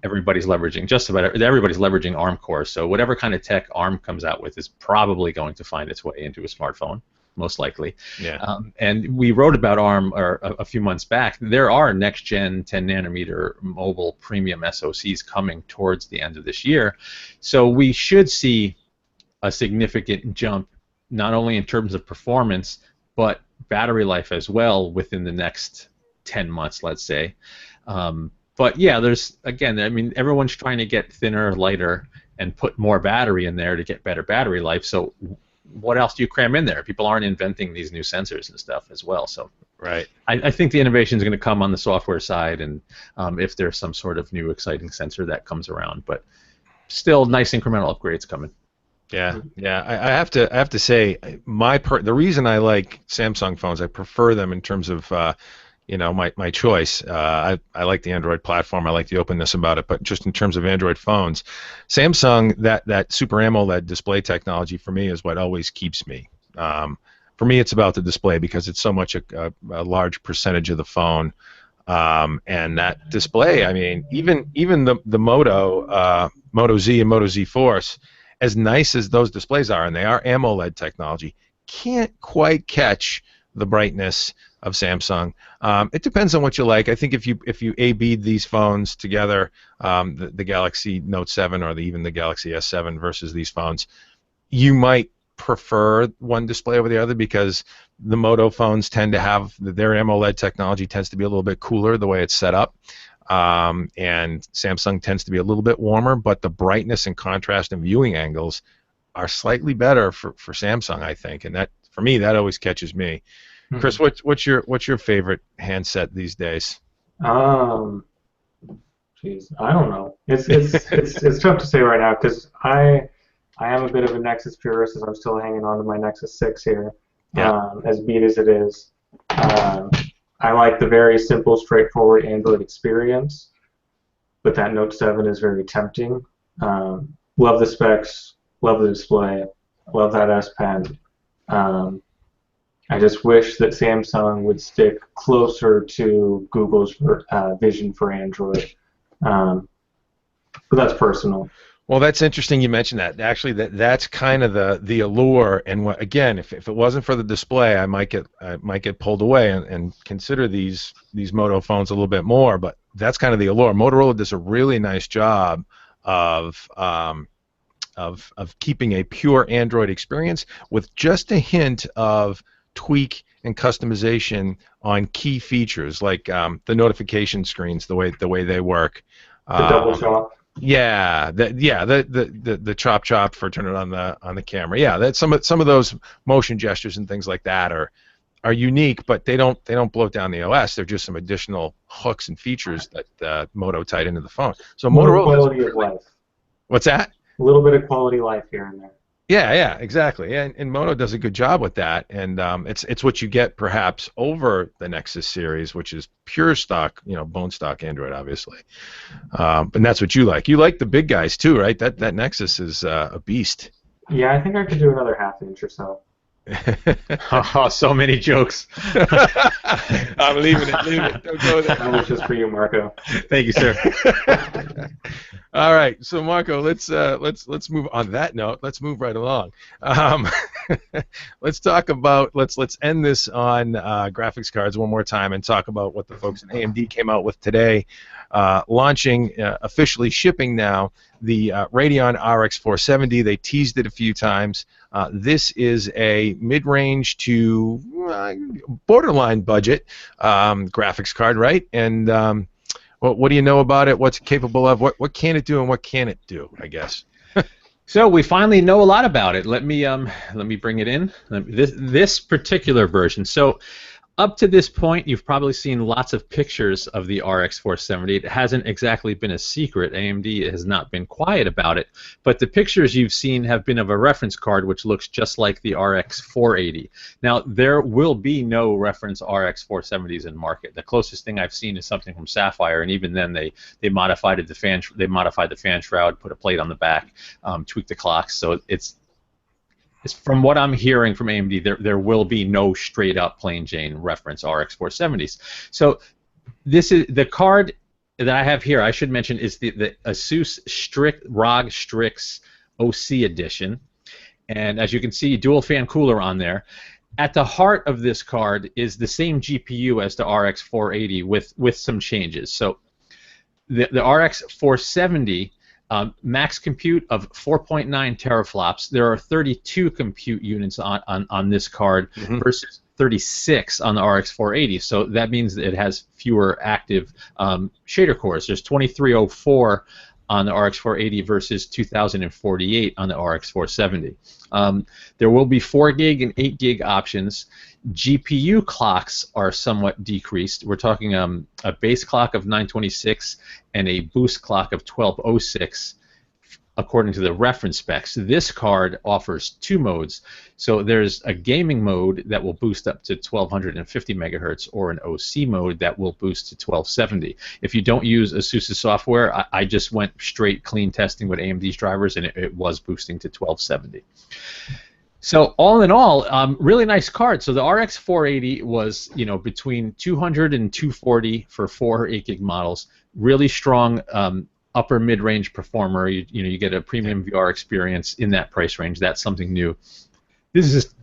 B: Everybody's leveraging ARM cores, so whatever kind of tech ARM comes out with is probably going to find its way into a smartphone, most likely.
A: Yeah.
B: And we wrote about ARM a few months back. There are next-gen 10-nanometer mobile premium SoCs coming towards the end of this year, so we should see a significant jump, not only in terms of performance, but battery life as well within the next 10 months, let's say. But yeah, everyone's trying to get thinner, lighter, and put more battery in there to get better battery life. So what else do you cram in there? People aren't inventing these new sensors and stuff as well. So
A: right.
B: I think the innovation is going to come on the software side, and if there's some sort of new exciting sensor that comes around. But still, nice incremental upgrades coming.
A: Yeah. I have to say, the reason I like Samsung phones, I prefer them in terms of my choice. I like the Android platform. I like the openness about it. But just in terms of Android phones, Samsung, that Super AMOLED display technology for me is what always keeps me. For me, it's about the display because it's so much a large percentage of the phone. And that display, I mean, even the Moto Z and Moto Z Force, as nice as those displays are, and they are AMOLED technology, can't quite catch the brightness of Samsung. It depends on what you like. I think if you A/B'd these phones together, the Galaxy Note 7 or even the Galaxy S7 versus these phones, you might prefer one display over the other because the Moto phones tend to have their AMOLED technology tends to be a little bit cooler the way it's set up, and Samsung tends to be a little bit warmer, but the brightness and contrast and viewing angles are slightly better for Samsung, I think, and that for me that always catches me. Chris, what's your favorite handset these days?
C: Geez, I don't know. It's tough to say right now because I am a bit of a Nexus purist as I'm still hanging on to my Nexus 6 here.
A: Yeah.
C: As beat as it is, I like the very simple, straightforward Android experience, but that Note 7 is very tempting. Love the specs, love the display, love that S Pen. I just wish that Samsung would stick closer to Google's vision for Android. But that's personal.
A: Well, that's interesting you mentioned that. Actually, that's kind of the allure. And again, if it wasn't for the display, I might get pulled away and consider these Moto phones a little bit more. But that's kind of the allure. Motorola does a really nice job of keeping a pure Android experience with just a hint of tweak and customization on key features like the notification screens, the way they work.
C: The double chop.
A: Yeah, the chop for turning on the camera. Yeah, that's some of those motion gestures and things like that are unique, but they don't blow down the OS. They're just some additional hooks and features that Moto tied into the phone. So Motorola.
C: Quality of life.
A: What's that?
C: A little bit of quality of life here and there.
A: Yeah, exactly. And Moto does a good job with that, and it's what you get perhaps over the Nexus series, which is pure stock, bone stock Android, obviously. And that's what you like. You like the big guys too, right? That Nexus is a beast.
C: Yeah, I think I could do another half-inch or so.
B: Oh, so many jokes.
A: I'm leaving it. Leave it. Don't go there.
C: That was just for you, Marco.
B: Thank you, sir.
A: All right, so Marco, let's move on that note. Let's move right along. Let's talk about let's end this on graphics cards one more time and talk about what the folks at AMD came out with today, launching officially shipping now the Radeon RX 470. They teased it a few times. This is a mid-range to borderline budget graphics card, right? And what do you know about it? What's it capable of? What can it do and what can it do, I guess?
B: So we finally know a lot about it. Let me bring it in. This particular version. So Up to this point, you've probably seen lots of pictures of the RX 470. It hasn't exactly been a secret. AMD has not been quiet about it, but the pictures you've seen have been of a reference card which looks just like the RX 480. Now, there will be no reference RX 470s in market. The closest thing I've seen is something from Sapphire, and even then they modified the fan shroud, put a plate on the back, tweaked the clocks, so it's from what I'm hearing from AMD, there will be no straight up plain Jane reference RX 470s. So this is the card that I have here. I should mention is the Asus ROG Strix OC edition, and as you can see, dual fan cooler on there. At the heart of this card is the same GPU as the RX 480 with some changes. So the RX 470. Max compute of 4.9 teraflops. There are 32 compute units on this card versus 36 on the RX 480. So that means that it has fewer active shader cores. There's 2304 on the RX 480 versus 2048 on the RX 470. There will be 4 gig and 8 gig options. GPU clocks are somewhat decreased. We're talking a base clock of 926 and a boost clock of 1206 according to the reference specs. This card offers 2 modes. So there's a gaming mode that will boost up to 1250 megahertz, or an OC mode that will boost to 1270. If you don't use ASUS's software, I just went straight clean testing with AMD's drivers, and it was boosting to 1270. So all in all, really nice card. So the RX 480 was, between 200 and 240 for 4 8 gig models. Really strong upper mid-range performer. You get a premium VR experience in that price range. That's something new. This is,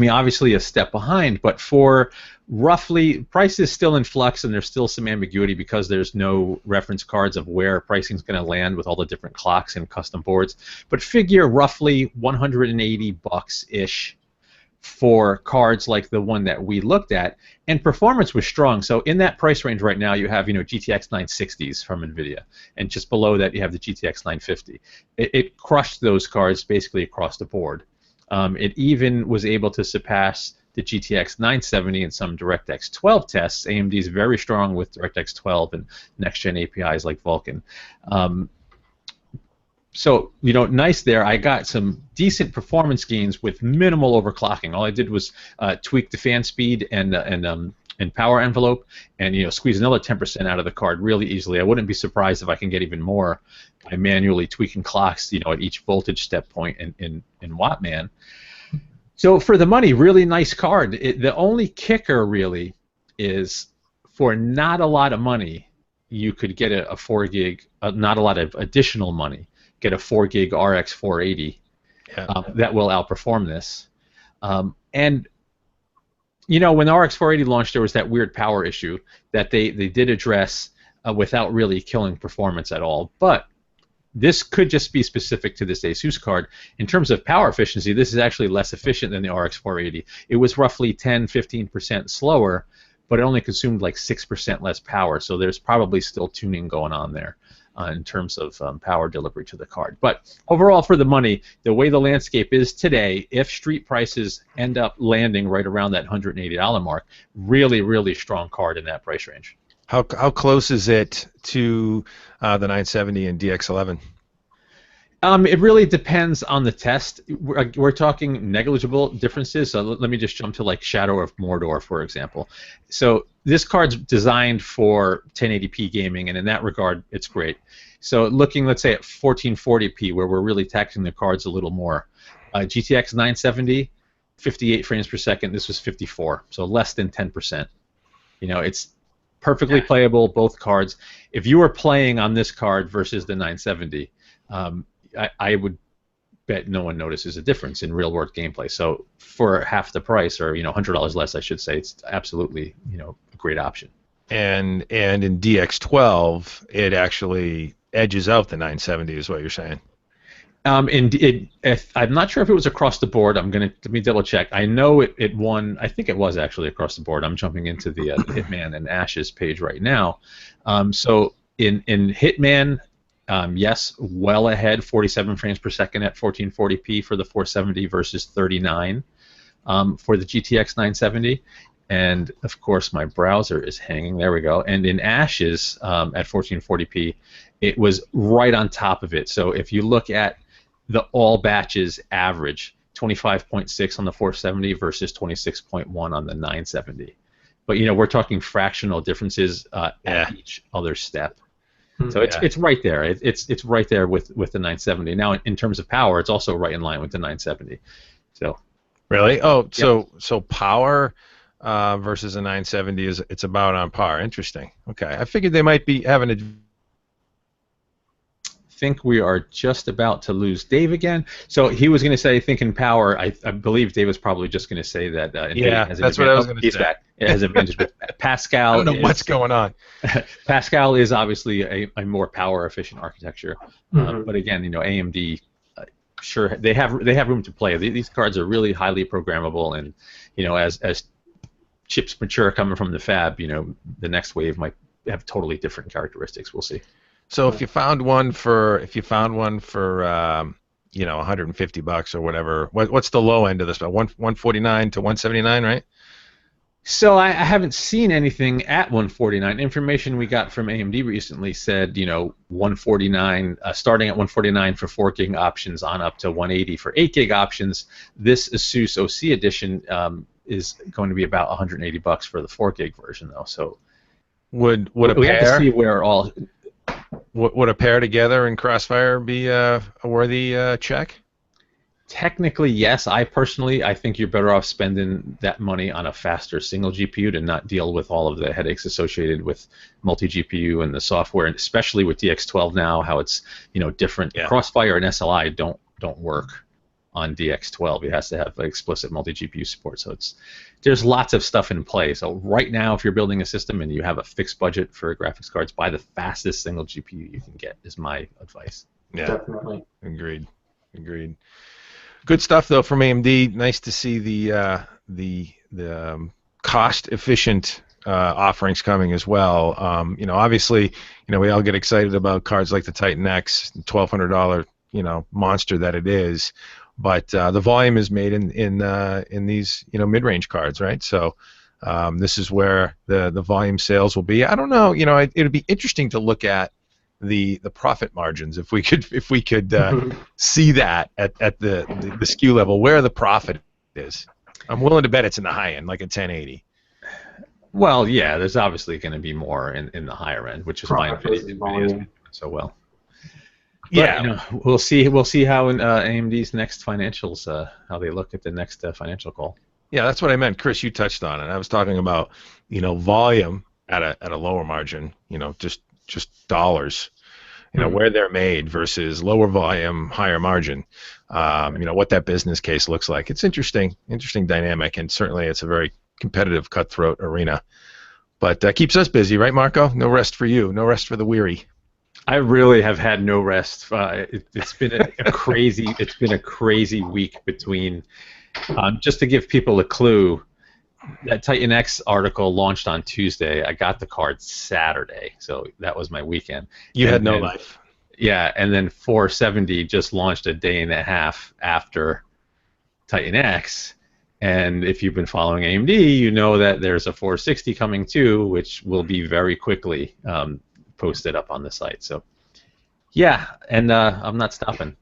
B: obviously a step behind, but for roughly, price is still in flux, and there's still some ambiguity because there's no reference cards of where pricing is going to land with all the different clocks and custom boards. But figure roughly $180-ish for cards like the one that we looked at, and performance was strong. So in that price range right now, you have GTX 960s from NVIDIA, and just below that you have the GTX 950. It crushed those cards basically across the board. It even was able to surpass the GTX 970 in some DirectX 12 tests. AMD is very strong with DirectX 12 and next-gen APIs like Vulkan. So, nice there. I got some decent performance gains with minimal overclocking. All I did was tweak the fan speed and power envelope, and squeeze another 10% out of the card really easily. I wouldn't be surprised if I can get even more by manually tweaking clocks, at each voltage step point in Wattman. So for the money, really nice card. The only kicker really is for not a lot of money, you could get a 4 gig, not a lot of additional money, get a 4 gig RX 480 that will outperform this. And when the RX 480 launched, there was that weird power issue that they did address without really killing performance at all. But this could just be specific to this Asus card. In terms of power efficiency, this is actually less efficient than the RX 480. It was roughly 10-15% slower, but it only consumed like 6% less power, so there's probably still tuning going on there in terms of power delivery to the card. But overall, for the money, the way the landscape is today, if street prices end up landing right around that $180 mark, really, really strong card in that price range.
A: How close is it to the 970 and DX11?
B: It really depends on the test. We're talking negligible differences. So let me just jump to like Shadow of Mordor, for example. So this card's designed for 1080p gaming, and in that regard, it's great. So looking, let's say, at 1440p, where we're really taxing the cards a little more. GTX 970, 58 frames per second. This was 54, so less than 10%. It's perfectly playable, both cards. If you were playing on this card versus the 970, I would bet no one notices a difference in real-world gameplay. So for half the price, or $100 less, I should say, it's absolutely a great option.
A: And in DX12, it actually edges out the 970, is what you're saying.
B: I'm not sure if it was across the board. Let me double check. I know it won. I think it was actually across the board. I'm jumping into the Hitman and Ashes page right now. So in Hitman, yes, well ahead, 47 frames per second at 1440p for the 470 versus 39 for the GTX 970. And of course, my browser is hanging. There we go. And in Ashes at 1440p, it was right on top of it. So if you look at the all batches average, 25.6 on the 470 versus 26.1 on the 970. But we're talking fractional differences at each other step. So it's right there. It's right there with the 970. Now in terms of power, it's also right in line with the 970. So
A: really? Oh, so power versus a 970 it's about on par. Interesting. Okay, I figured they might be having a.
B: Think we are just about to lose Dave again. So he was going to say, thinking power. I believe Dave was probably just going to say that.
A: That's what I was going to say.
B: Back. It has advantage with Pascal.
A: I don't know what's going on.
B: Pascal is obviously a more power efficient architecture, but again, AMD. Sure, they have room to play. These cards are really highly programmable, and as chips mature coming from the fab, the next wave might have totally different characteristics. We'll see.
A: So if you found one for $150 or whatever, what's the low end of this? 149 to 179, right?
B: So I haven't seen anything at 149. Information we got from AMD recently said 149, starting at 149 for 4 gig options on up to 180 for 8 gig options. This Asus OC edition is going to be about $180 for the 4 gig version though. So
A: would a
B: we
A: pair?
B: have to see where all.
A: Would a pair together in Crossfire be a worthy check?
B: Technically, yes. I think you're better off spending that money on a faster single GPU to not deal with all of the headaches associated with multi-GPU and the software, and especially with DX12 now, how it's different. Yeah. Crossfire and SLI don't work on DX12. It has to have explicit multi-GPU support. So there's lots of stuff in play. So right now, if you're building a system and you have a fixed budget for graphics cards, buy the fastest single GPU you can get is my advice.
A: Yeah,
C: definitely.
A: Agreed. Good stuff though from AMD. Nice to see the cost-efficient offerings coming as well. Obviously, we all get excited about cards like the Titan X, $1,200, monster that it is. But the volume is made in these mid-range cards, right? So this is where the volume sales will be. I don't know, it'd be interesting to look at the profit margins if we could see that at the SKU level where the profit is. I'm willing to bet it's in the high end, like a 1080.
B: Well, yeah, there's obviously going to be more in the higher end, which is fine. Nvidia's been doing so well. But, we'll see how in AMD's next financials, how they look at the next financial call.
A: Yeah, that's what I meant, Chris. You touched on it. I was talking about volume at a lower margin. Just dollars. Where they're made versus lower volume, higher margin. What that business case looks like. It's interesting dynamic, and certainly it's a very competitive, cutthroat arena. But keeps us busy, right, Marco? No rest for you. No rest for the weary.
B: I really have had no rest. It's been a crazy week between. Just to give people a clue, that Titan X article launched on Tuesday. I got the card Saturday, so that was my weekend.
A: You had no life.
B: Yeah, and then 470 just launched a day and a half after Titan X. And if you've been following AMD, you know that there's a 460 coming too, which will be very quickly posted up on the site. So, yeah, and I'm not stopping.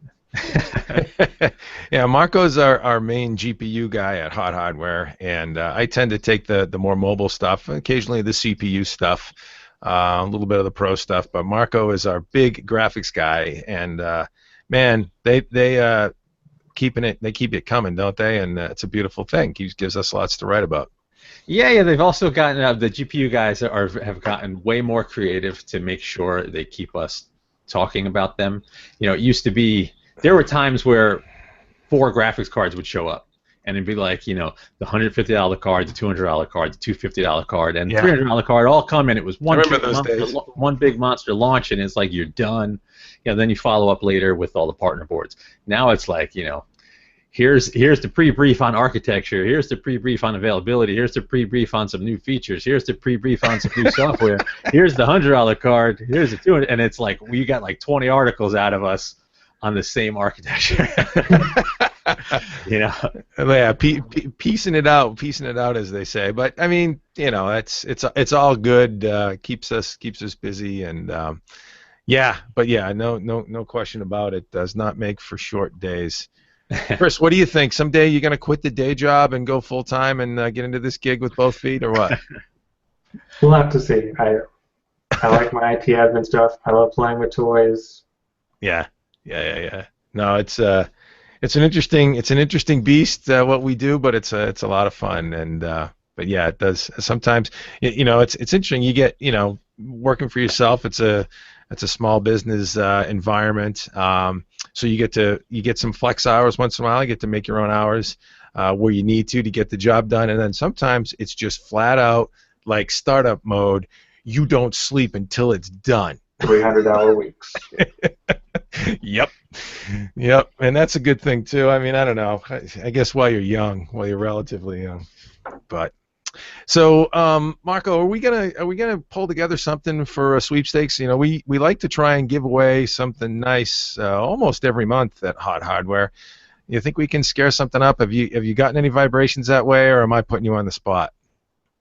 A: Yeah, Marco's our main GPU guy at Hot Hardware, and I tend to take the more mobile stuff, occasionally the CPU stuff, a little bit of the pro stuff. But Marco is our big graphics guy, and man, they keep it coming, don't they? And it's a beautiful thing. He gives us lots to write about.
B: Yeah. They've also gotten the GPU guys have gotten way more creative to make sure they keep us talking about them. It used to be. There were times where 4 graphics cards would show up, and it'd be like, the $150 card, the $200 card, the $250 card, and the $300 card all come in. It was one big monster launch, and it's like you're done. Then you follow up later with all the partner boards. Now it's like, here's the pre-brief on architecture, here's the pre-brief on availability, here's the pre-brief on some new features, here's the pre-brief on some new software, here's the $100 card, here's the $200, and it's like we got like 20 articles out of us on the same architecture.
A: Yeah, piecing it out, as they say. But I mean, it's all good. Keeps us busy, and no question about it. Does not make for short days. Chris, what do you think? Someday you're gonna quit the day job and go full time and get into this gig with both feet, or what?
C: We'll have to see. I like my IT admin stuff. I love playing with toys.
A: Yeah. No, it's an interesting beast what we do, but it's a lot of fun, and but yeah, it does sometimes. It's interesting. You get working for yourself. It's a small business environment, so you get some flex hours once in a while. You get to make your own hours where you need to get the job done, and then sometimes it's just flat out like startup mode. You don't sleep until it's done.
C: 300-hour weeks.
A: Yep, and that's a good thing too. I mean, I don't know. I guess while you're relatively young, but. So, Marco, are we gonna pull together something for a sweepstakes? We like to try and give away something nice almost every month at Hot Hardware. You think we can scare something up? Have you gotten any vibrations that way, or am I putting you on the spot?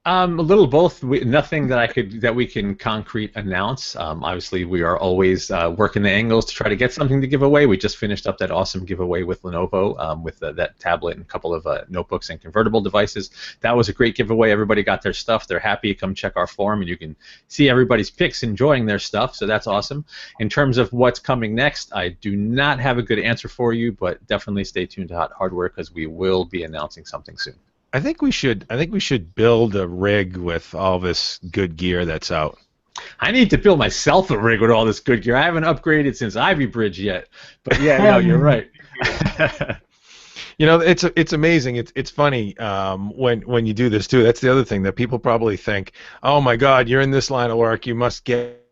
B: A little both. Nothing that we can concrete announce. Obviously, we are always working the angles to try to get something to give away. We just finished up that awesome giveaway with Lenovo, with that tablet and a couple of notebooks and convertible devices. That was a great giveaway. Everybody got their stuff. They're happy. Come check our forum, and you can see everybody's pics enjoying their stuff. So that's awesome. In terms of what's coming next, I do not have a good answer for you, but definitely stay tuned to Hot Hardware because we will be announcing something soon.
A: I think we should build a rig with all this good gear that's out.
B: I need to build myself a rig with all this good gear. I haven't upgraded since Ivy Bridge yet. But yeah, no, you're right.
A: It's amazing. It's funny when you do this too. That's the other thing that people probably think, oh my God, you're in this line of work. You must get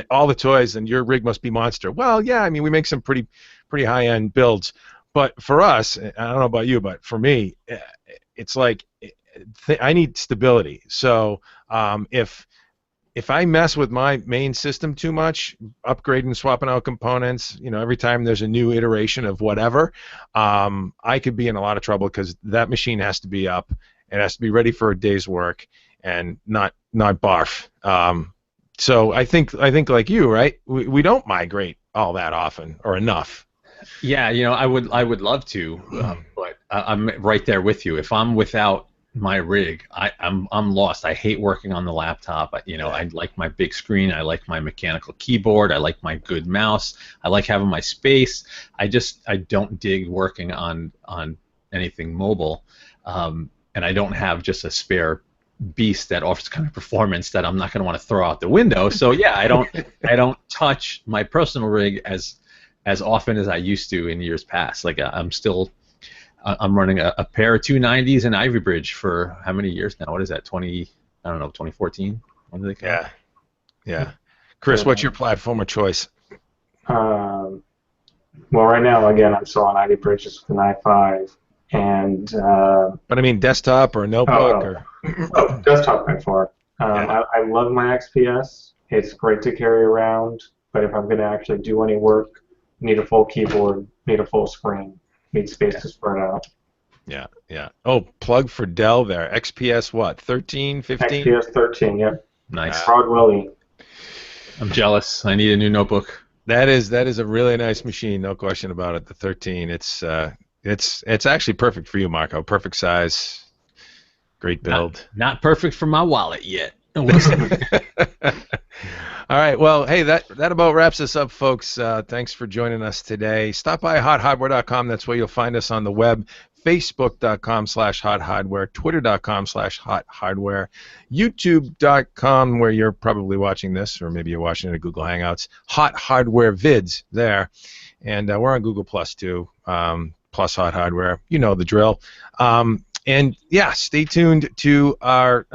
A: all the toys, and your rig must be monster. Well, yeah, I mean we make some pretty high-end builds, but for us, I don't know about you, but for me. It's like I need stability. So if I mess with my main system too much, upgrading, swapping out components, every time there's a new iteration of whatever, I could be in a lot of trouble because that machine has to be up. It has to be ready for a day's work and not barf. So I think like you, right? We don't migrate all that often or enough.
B: Yeah, I would love to, but I'm right there with you. If I'm without my rig, I'm lost. I hate working on the laptop. I like my big screen. I like my mechanical keyboard. I like my good mouse. I like having my space. I don't dig working on anything mobile, and I don't have just a spare beast that offers kind of performance that I'm not going to want to throw out the window. So yeah, I don't touch my personal rig as often as I used to in years past. Like I'm running a pair of 290s in Ivy Bridge for how many years now? What is that? 2014? When did they come out?
A: Yeah. Chris, what's your platform of choice?
C: Well, right now, again, I'm still on Ivy Bridges with an i5, and.
A: But I mean, desktop or notebook or.
C: Desktop by far. I love my XPS. It's great to carry around, but if I'm going to actually do any work, need a full keyboard, need a full screen, need space to spread out.
A: Yeah. Oh, plug for Dell there. XPS what? 13, 15?
C: XPS 13, yep.
B: Nice.
C: Proud Willie.
B: I'm jealous. I need a new notebook.
A: That is a really nice machine, no question about it. The 13. It's actually perfect for you, Marco. Perfect size. Great build.
B: Not perfect for my wallet yet.
A: All right, well, hey, that about wraps us up, folks. Thanks for joining us today. Stop by hothardware.com. That's where you'll find us on the web. Facebook.com/hothardware, Twitter.com/hothardware, YouTube.com, where you're probably watching this, or maybe you're watching it at Google Hangouts. Hot Hardware Vids there. And we're on Google Plus, too, plus Hot Hardware. You know the drill. And yeah, stay tuned to our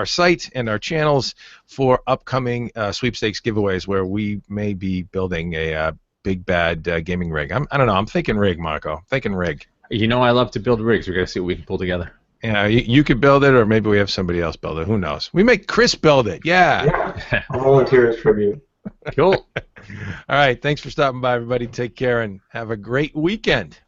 A: site and our channels for upcoming sweepstakes giveaways where we may be building a big bad gaming rig. I don't know. I'm thinking rig, Marco. I'm thinking rig.
B: I love to build rigs. We're gonna see what we can pull together.
A: Yeah, you could build it, or maybe we have somebody else build it. Who knows? We make Chris build it. Yeah.
C: I'll volunteer as tribute.
B: Cool.
A: All right. Thanks for stopping by, everybody. Take care and have a great weekend.